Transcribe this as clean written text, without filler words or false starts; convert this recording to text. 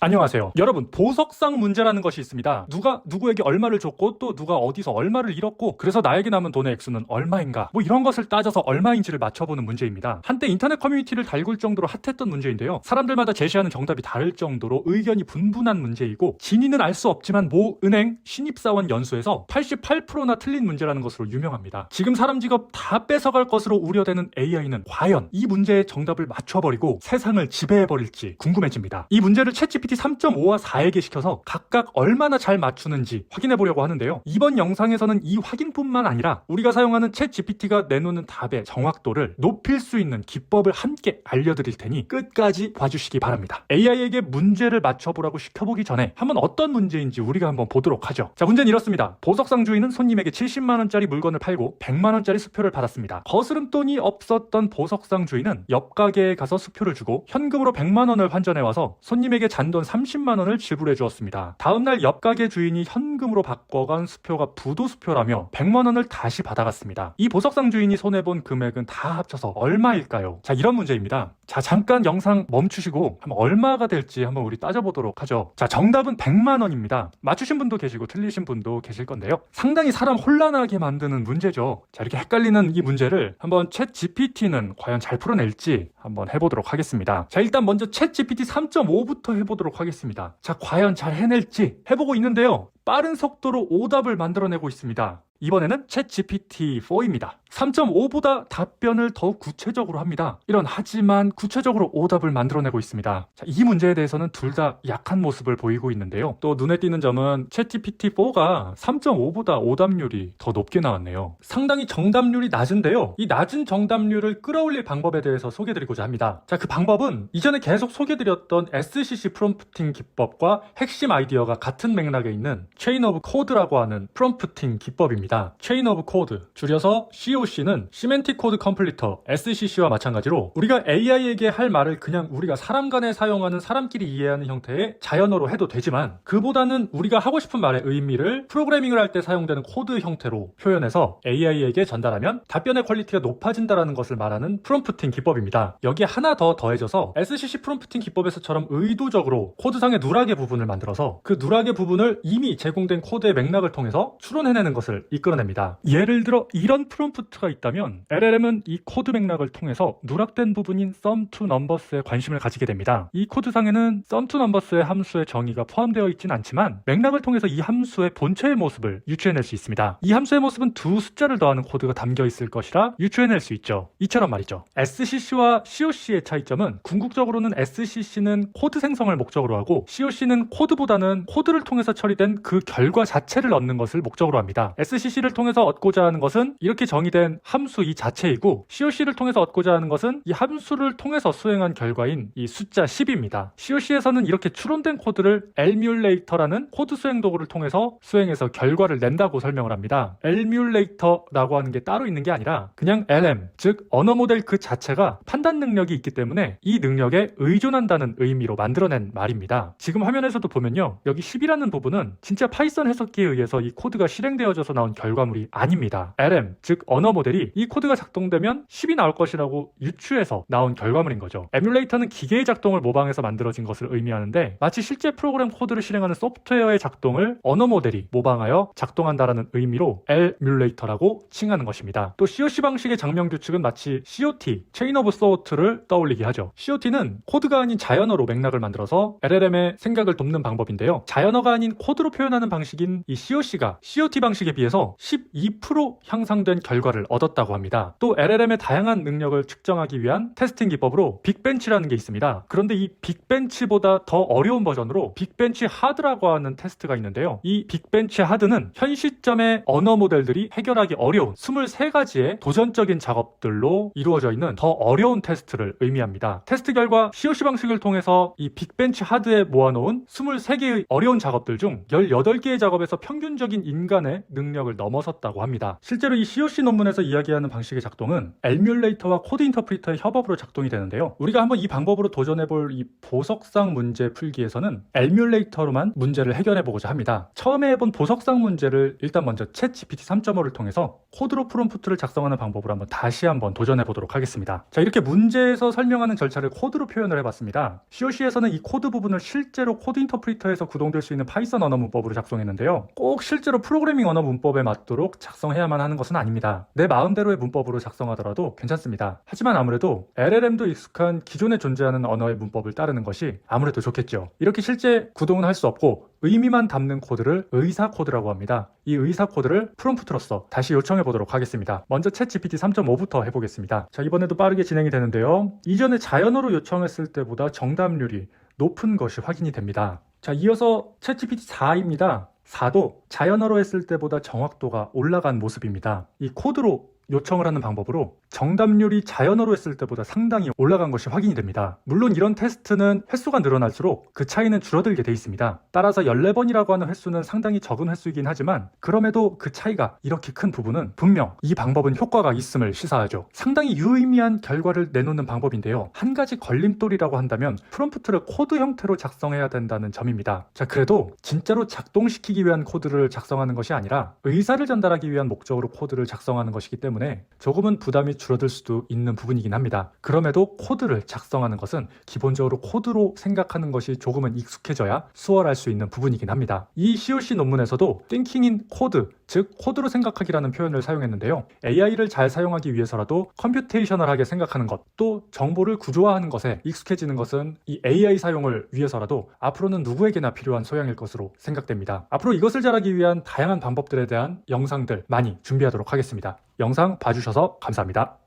안녕하세요. 여러분, 보석상 문제라는 것이 있습니다. 누가 누구에게 얼마를 줬고 또 누가 어디서 얼마를 잃었고 그래서 나에게 남은 돈의 액수는 얼마인가 뭐 이런 것을 따져서 얼마인지를 맞춰보는 문제입니다. 한때 인터넷 커뮤니티를 달굴 정도로 핫했던 문제인데요. 사람들마다 제시하는 정답이 다를 정도로 의견이 분분한 문제이고 진위는 알 수 없지만 모 은행 신입사원 연수에서 88%나 틀린 문제라는 것으로 유명합니다. 지금 사람 직업 다 뺏어갈 것으로 우려되는 AI는 과연 이 문제의 정답을 맞춰버리고 세상을 지배해버릴지 궁금해집니다. 이 문제를 챗GPT 3.5와 4에게 시켜서 각각 얼마나 잘 맞추는지 확인해보려고 하는데요. 이번 영상에서는 이 확인뿐만 아니라 우리가 사용하는 챗GPT가 내놓는 답의 정확도를 높일 수 있는 기법을 함께 알려드릴 테니 끝까지 봐주시기 바랍니다. AI에게 문제를 맞춰보라고 시켜보기 전에 한번 어떤 문제인지 우리가 한번 보도록 하죠. 자, 문제는 이렇습니다. 보석상 주인은 손님에게 70만원짜리 물건을 팔고 100만원짜리 수표를 받았습니다. 거스름돈이 없었던 보석상 주인은 옆 가게에 가서 수표를 주고 현금으로 100만원을 환전해와서 손님에게 잔돈 30만원을 지불해 주었습니다. 다음날 옆 가게 주인이 현금으로 바꿔간 수표가 부도 수표라며 100만원을 다시 받아갔습니다. 이 보석상 주인이 손해본 금액은 다 합쳐서 얼마일까요? 자, 이런 문제입니다. 자, 잠깐 영상 멈추시고 한번 얼마가 될지 한번 우리 따져보도록 하죠. 자, 정답은 100만원입니다. 맞추신 분도 계시고 틀리신 분도 계실 건데요. 상당히 사람 혼란하게 만드는 문제죠. 자, 이렇게 헷갈리는 이 문제를 한번 챗 GPT는 과연 잘 풀어낼지 한번 해보도록 하겠습니다. 자, 일단 먼저 챗 GPT 3.5부터 해보도록 하겠습니다. 자, 과연 잘 해낼지 해보고 있는데요. 빠른 속도로 오답을 만들어내고 있습니다. 이번에는 챗 GPT-4입니다. 3.5보다 답변을 더욱 구체적으로 합니다. 하지만 구체적으로 오답을 만들어내고 있습니다. 자, 이 문제에 대해서는 둘 다 약한 모습을 보이고 있는데요. 또 눈에 띄는 점은 챗 GPT-4가 3.5보다 오답률이 더 높게 나왔네요. 상당히 정답률이 낮은데요. 이 낮은 정답률을 끌어올릴 방법에 대해서 소개드리고자 합니다. 자, 그 방법은 이전에 계속 소개드렸던 SCC 프롬프팅 기법과 핵심 아이디어가 같은 맥락에 있는 체인 오브 코드라고 하는 프롬프팅 기법입니다. 체인 오브 코드, 줄여서 COC는 시멘틱 코드 컴플리터, SCC와 마찬가지로 우리가 AI에게 할 말을 그냥 우리가 사람 간에 사용하는 사람끼리 이해하는 형태의 자연어로 해도 되지만 그보다는 우리가 하고 싶은 말의 의미를 프로그래밍을 할 때 사용되는 코드 형태로 표현해서 AI에게 전달하면 답변의 퀄리티가 높아진다는 것을 말하는 프롬프팅 기법입니다. 여기에 하나 더 더해져서 SCC 프롬프팅 기법에서처럼 의도적으로 코드상의 누락의 부분을 만들어서 그 누락의 부분을 이미 제공된 코드의 맥락을 통해서 추론해내는 것을 이끌어냅니다. 예를 들어 이런 프롬프트가 있다면 LLM은 이 코드 맥락을 통해서 누락된 부분인 sum to numbers에 관심을 가지게 됩니다. 이 코드상에는 sum to numbers의 함수의 정의가 포함되어 있진 않지만 맥락을 통해서 이 함수의 본체의 모습을 유추해낼 수 있습니다. 이 함수의 모습은 두 숫자를 더하는 코드가 담겨 있을 것이라 유추해낼 수 있죠. 이처럼 말이죠. SCC와 COC의 차이점은 궁극적으로는 SCC는 코드 생성을 목적으로 하고 COC는 코드보다는 코드를 통해서 처리된 그 결과 자체를 얻는 것을 목적으로 합니다. SCC를 통해서 얻고자 하는 것은 이렇게 정의된 함수 이 자체이고 COC를 통해서 얻고자 하는 것은 이 함수를 통해서 수행한 결과인 이 숫자 10입니다. COC에서는 이렇게 추론된 코드를 엘뮬레이터라는 코드 수행 도구를 통해서 수행해서 결과를 낸다고 설명을 합니다. 엘뮬레이터라고 하는 게 따로 있는 게 아니라 그냥 LM, 즉 언어 모델 그 자체가 판단 능력이 있기 때문에 이 능력에 의존한다는 의미로 만들어낸 말입니다. 지금 화면에서도 보면요. 여기 10이라는 부분은 진짜 파이썬 해석기에 의해서 이 코드가 실행되어져서 나온 결과물이 아닙니다. LM, 즉 언어 모델이 이 코드가 작동되면 10이 나올 것이라고 유추해서 나온 결과물인 거죠. 에뮬레이터는 기계의 작동을 모방해서 만들어진 것을 의미하는데 마치 실제 프로그램 코드를 실행하는 소프트웨어의 작동을 언어 모델이 모방하여 작동한다는 의미로 에뮬레이터라고 칭하는 것입니다. 또 COC 방식의 장명 규칙은 마치 COT, 체인 오브 소트를 떠올리게 하죠. COT는 코드가 아닌 자연어로 맥락을 만들어서 LLM의 생각을 돕는 방법인데요. 자연어가 아닌 코드로 표현하는 방식인 이 COC가 COT 방식에 비해서 12% 향상된 결과를 얻었다고 합니다. 또 LLM의 다양한 능력을 측정하기 위한 테스팅 기법으로 빅벤치라는 게 있습니다. 그런데 이 빅벤치보다 더 어려운 버전으로 빅벤치 하드라고 하는 테스트가 있는데요. 이 빅벤치 하드는 현 시점의 언어 모델들이 해결하기 어려운 23가지의 도전적인 작업들로 이루어져 있는 더 어려운 테스트를 의미합니다. 테스트 결과 COC 방식을 통해서 이 빅벤치 하드에 모아놓은 23개의 어려운 작업들 중 18개의 작업에서 평균적인 인간의 능력을 넘어섰다고 합니다. 실제로 이 COC 논문 논문에서 이야기하는 방식의 작동은 에뮬레이터와 코드 인터프리터의 협업으로 작동이 되는데요. 우리가 한번 이 방법으로 도전해볼 이 보석상 문제 풀기에서는 에뮬레이터로만 문제를 해결해보고자 합니다. 처음에 해본 보석상 문제를 일단 먼저 챗 GPT 3.5를 통해서 코드로 프롬프트를 작성하는 방법으로 다시 한번 도전해보도록 하겠습니다. 자, 이렇게 문제에서 설명하는 절차를 코드로 표현을 해봤습니다. COC에서는 이 코드 부분을 실제로 코드 인터프리터에서 구동될 수 있는 파이썬 언어 문법으로 작성했는데요. 꼭 실제로 프로그래밍 언어 문법에 맞도록 작성해야만 하는 것은 아닙니다. 내 마음대로의 문법으로 작성하더라도 괜찮습니다. 하지만 아무래도 LLM도 익숙한 기존에 존재하는 언어의 문법을 따르는 것이 아무래도 좋겠죠. 이렇게 실제 구동은 할 수 없고 의미만 담는 코드를 의사 코드라고 합니다. 이 의사 코드를 프롬프트로서 다시 요청해 보도록 하겠습니다. 먼저 챗 GPT 3.5부터 해보겠습니다. 자, 이번에도 빠르게 진행이 되는데요. 이전에 자연어로 요청했을 때보다 정답률이 높은 것이 확인이 됩니다. 자, 이어서 챗 GPT 4입니다. 4도 자연어로 했을 때보다 정확도가 올라간 모습입니다. 이 코드로 요청을 하는 방법으로 정답률이 자연어로 했을 때보다 상당히 올라간 것이 확인이 됩니다. 물론 이런 테스트는 횟수가 늘어날수록 그 차이는 줄어들게 돼 있습니다. 따라서 14번이라고 하는 횟수는 상당히 적은 횟수이긴 하지만 그럼에도 그 차이가 이렇게 큰 부분은 분명 이 방법은 효과가 있음을 시사하죠. 상당히 유의미한 결과를 내놓는 방법인데요. 한 가지 걸림돌이라고 한다면 프롬프트를 코드 형태로 작성해야 된다는 점입니다. 자, 그래도 진짜로 작동시키기 위한 코드를 작성하는 것이 아니라 의사를 전달하기 위한 목적으로 코드를 작성하는 것이기 때문에 조금은 부담이 줄어들 수도 있는 부분이긴 합니다. 그럼에도 코드를 작성하는 것은 기본적으로 코드로 생각하는 것이 조금은 익숙해져야 수월할 수 있는 부분이긴 합니다. 이 COC 논문에서도 Thinking in Code, 즉 코드로 생각하기라는 표현을 사용했는데요. AI를 잘 사용하기 위해서라도 컴퓨테이셔널하게 생각하는 것, 또 정보를 구조화하는 것에 익숙해지는 것은 이 AI 사용을 위해서라도 앞으로는 누구에게나 필요한 소양일 것으로 생각됩니다. 앞으로 이것을 잘하기 위한 다양한 방법들에 대한 영상들 많이 준비하도록 하겠습니다. 영상 봐주셔서 감사합니다.